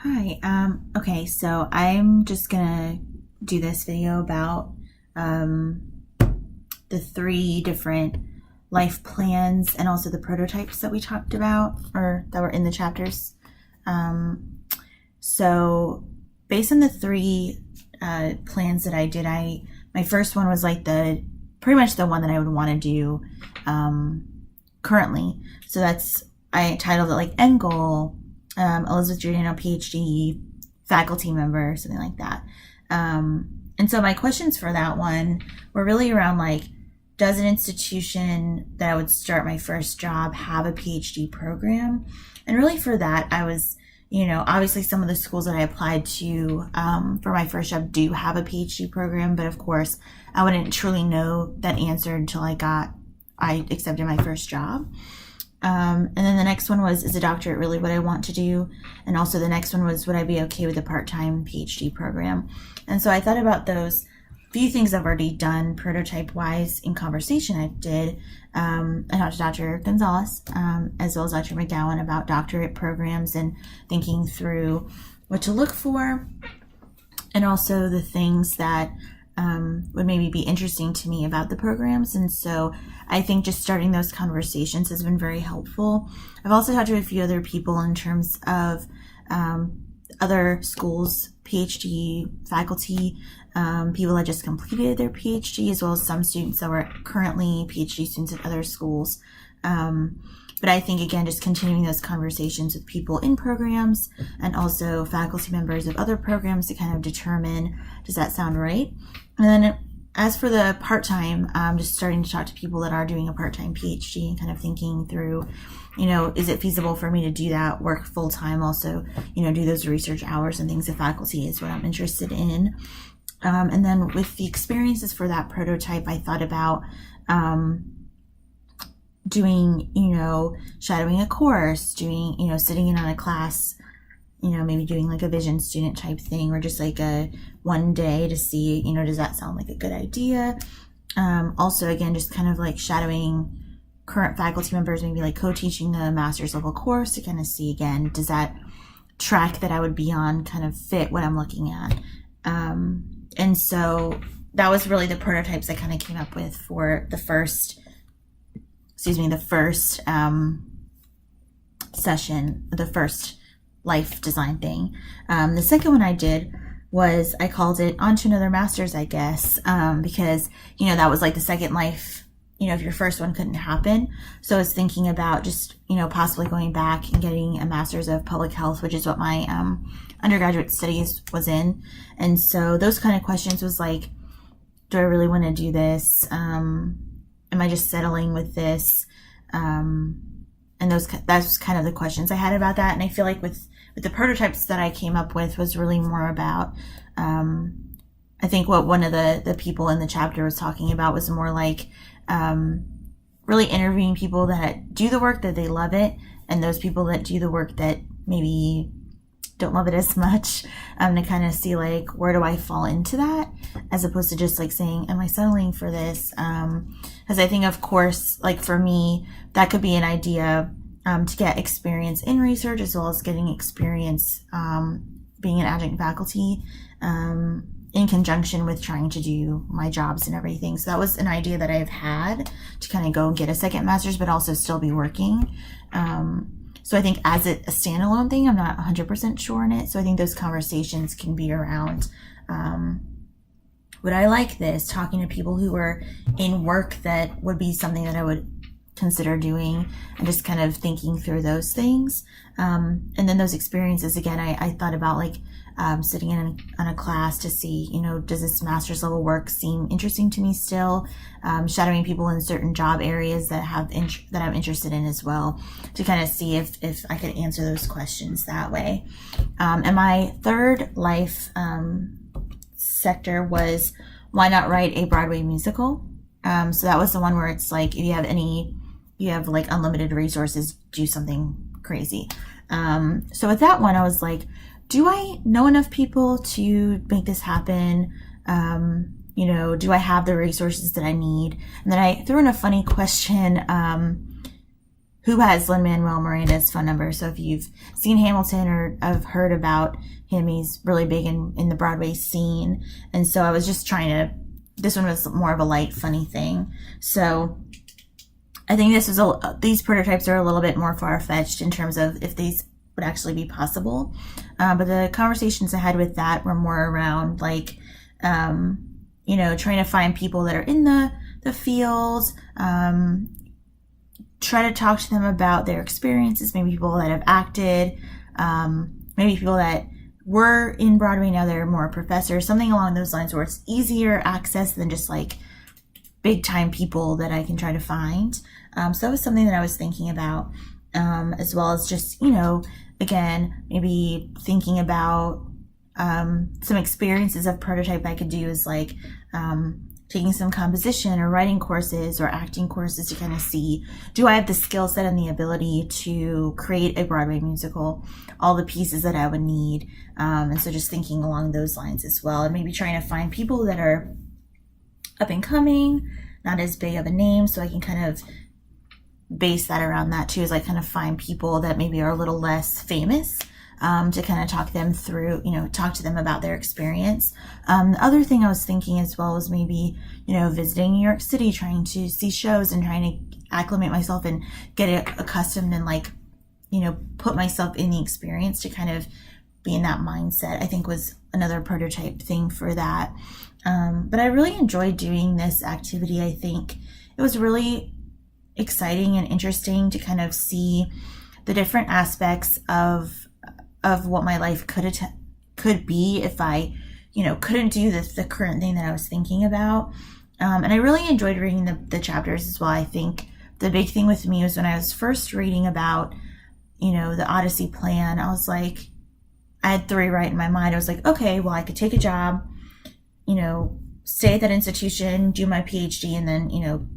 Hi. Okay, so I'm just gonna do this video about the three different life plans and also the prototypes that we talked about or that were in the chapters. So based on the three plans that I did, my first one was like pretty much the one that I would want to do currently. So I titled it like end goal, Elizabeth Giordano, PhD, faculty member, something like that. And so my questions for that one were really around like, does an institution that I would start my first job have a PhD program? And really for that, I was, obviously some of the schools that I applied to for my first job do have a PhD program, but of course I wouldn't truly know that answer until I accepted my first job. And then the next one was, is a doctorate really what I want to do? And also the next one was, would I be okay with a part-time PhD program? And so I thought about those few things I've already done prototype-wise in conversation I did. I talked to Dr. Gonzalez, as well as Dr. McGowan about doctorate programs and thinking through what to look for, and also the things that would maybe be interesting to me about the programs. And so I think just starting those conversations has been very helpful. I've also talked to a few other people in terms of other schools, PhD faculty, people that just completed their PhD, as well as some students that were currently PhD students at other schools. But I think, again, just continuing those conversations with people in programs and also faculty members of other programs to kind of determine, does that sound right? And then as for the part-time, just starting to talk to people that are doing a part-time PhD and kind of thinking through, is it feasible for me to do that, work full-time, also, do those research hours and things. The faculty is what I'm interested in. And then with the experiences for that prototype, I thought about doing, shadowing a course, doing, sitting in on a class, maybe doing like a vision student type thing, or just like a one day to see, does that sound like a good idea? Also, again, just kind of like shadowing current faculty members, maybe like co-teaching the master's level course to kind of see, again, does that track that I would be on kind of fit what I'm looking at? And so that was really the prototypes I kind of came up with for the first session, the first life design thing. The second one I did was, I called it On to Another Master's, I guess, because, that was like the second life, if your first one couldn't happen. So I was thinking about just, possibly going back and getting a master's of public health, which is what my undergraduate studies was in. And so those kind of questions was like, do I really want to do this? Am I just settling with this? And that's kind of the questions I had about that. And I feel like with the prototypes that I came up with was really more about, I think what one of the people in the chapter was talking about was more like really interviewing people that do the work that they love it, and those people that do the work that maybe don't love it as much, to kind of see like, where do I fall into that, as opposed to just like saying, am I settling for this? Because I think, of course, like for me, that could be an idea to get experience in research, as well as getting experience being an adjunct faculty in conjunction with trying to do my jobs and everything. So that was an idea that I've had to kind of go and get a second master's, but also still be working. So I think as a standalone thing, I'm not 100% sure in it. So I think those conversations can be around, would I like this? Talking to people who are in work that would be something that I would consider doing, and just kind of thinking through those things. And then those experiences, again, I thought about like sitting in on a class to see, does this master's level work seem interesting to me still? Shadowing people in certain job areas that that I'm interested in as well, to kind of see if I could answer those questions that way. And my third life sector was, why not write a Broadway musical? So that was the one where it's like, if you have like unlimited resources, do something crazy. So with that one, I was like, do I know enough people to make this happen? Do I have the resources that I need? And then I threw in a funny question, who has Lin-Manuel Miranda's phone number. So if you've seen Hamilton or have heard about him, he's really big in the Broadway scene. And so I was just trying to, this one was more of a light, funny thing. So I think these prototypes are a little bit more far-fetched in terms of if these would actually be possible. But the conversations I had with that were more around like, trying to find people that are in the field, try to talk to them about their experiences, maybe people that have acted, maybe people that were in Broadway, now they're more professors, something along those lines where it's easier access than just like big time people that I can try to find. So that was something that I was thinking about, as well as just, again, maybe thinking about some experiences of prototype I could do is like taking some composition or writing courses or acting courses to kind of see, do I have the skill set and the ability to create a Broadway musical, all the pieces that I would need. And so just thinking along those lines as well, and maybe trying to find people that are up and coming, not as big of a name, so I can kind of base that around that too, as I kind of find people that maybe are a little less famous, to kind of talk them through, talk to them about their experience. The other thing I was thinking as well was maybe, visiting New York City, trying to see shows and trying to acclimate myself and get accustomed and like, put myself in the experience to kind of be in that mindset, I think was another prototype thing for that. But I really enjoyed doing this activity. I think it was really exciting and interesting to kind of see the different aspects of what my life could be if I, couldn't do the current thing that I was thinking about. And I really enjoyed reading the chapters as well. I think the big thing with me was when I was first reading about, the Odyssey plan, I was like, I had 3 right in my mind. I was like, okay, well, I could take a job, stay at that institution, do my PhD, and then,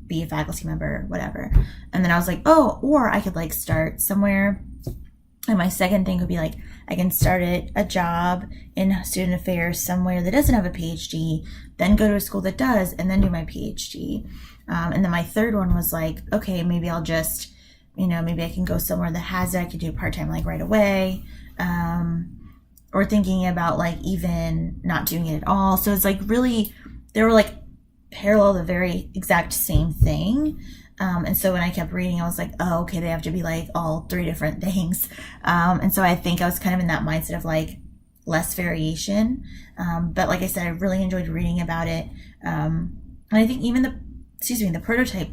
be a faculty member, whatever. And then I was like, oh, or I could like start somewhere. And my second thing would be like, I can start a job in student affairs somewhere that doesn't have a PhD, then go to a school that does, and then do my PhD. And then my third one was like, okay, maybe I'll just, maybe I can go somewhere that has it. I could do part-time like right away. Or thinking about like even not doing it at all. So it's like really, they were like parallel, the very exact same thing. And so when I kept reading, I was like, oh, okay, they have to be like all 3 different things. And so I think I was kind of in that mindset of like less variation. But like I said, I really enjoyed reading about it. And I think even the prototype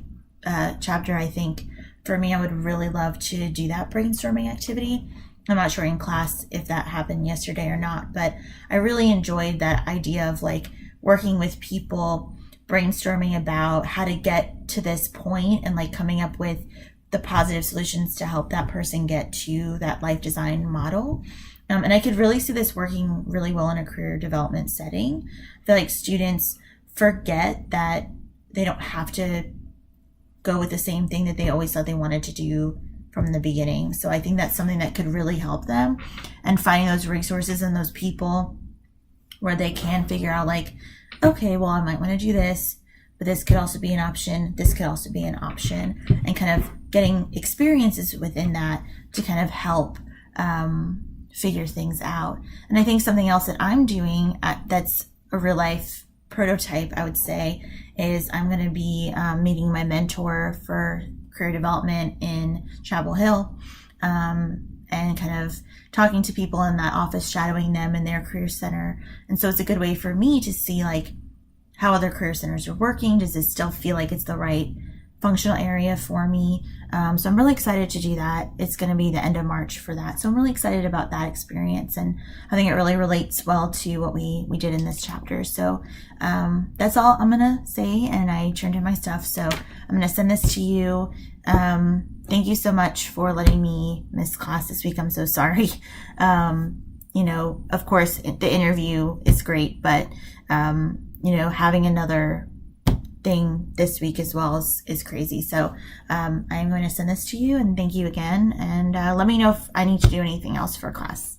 chapter, I think for me, I would really love to do that brainstorming activity. I'm not sure in class if that happened yesterday or not, but I really enjoyed that idea of like working with people, brainstorming about how to get to this point and like coming up with the positive solutions to help that person get to that life design model. And I could really see this working really well in a career development setting. I feel like students forget that they don't have to go with the same thing that they always thought they wanted to do from the beginning. So I think that's something that could really help them, and finding those resources and those people where they can figure out like, okay, well, I might want to do this, but this could also be an option. This could also be an option, and kind of getting experiences within that to kind of help figure things out. And I think something else that I'm doing that's a real life prototype, I would say, is I'm going to be meeting my mentor for career development in Chapel Hill, and kind of talking to people in that office, shadowing them in their career center. And so it's a good way for me to see like how other career centers are working. Does it still feel like it's the right functional area for me? So I'm really excited to do that. It's going to be the end of March for that. So I'm really excited about that experience. And I think it really relates well to what we did in this chapter. So that's all I'm going to say. And I turned in my stuff. So I'm going to send this to you. Thank you so much for letting me miss class this week. I'm so sorry. Of course, the interview is great, but, having another thing this week as well is crazy. So I'm going to send this to you, and thank you again. And let me know if I need to do anything else for class.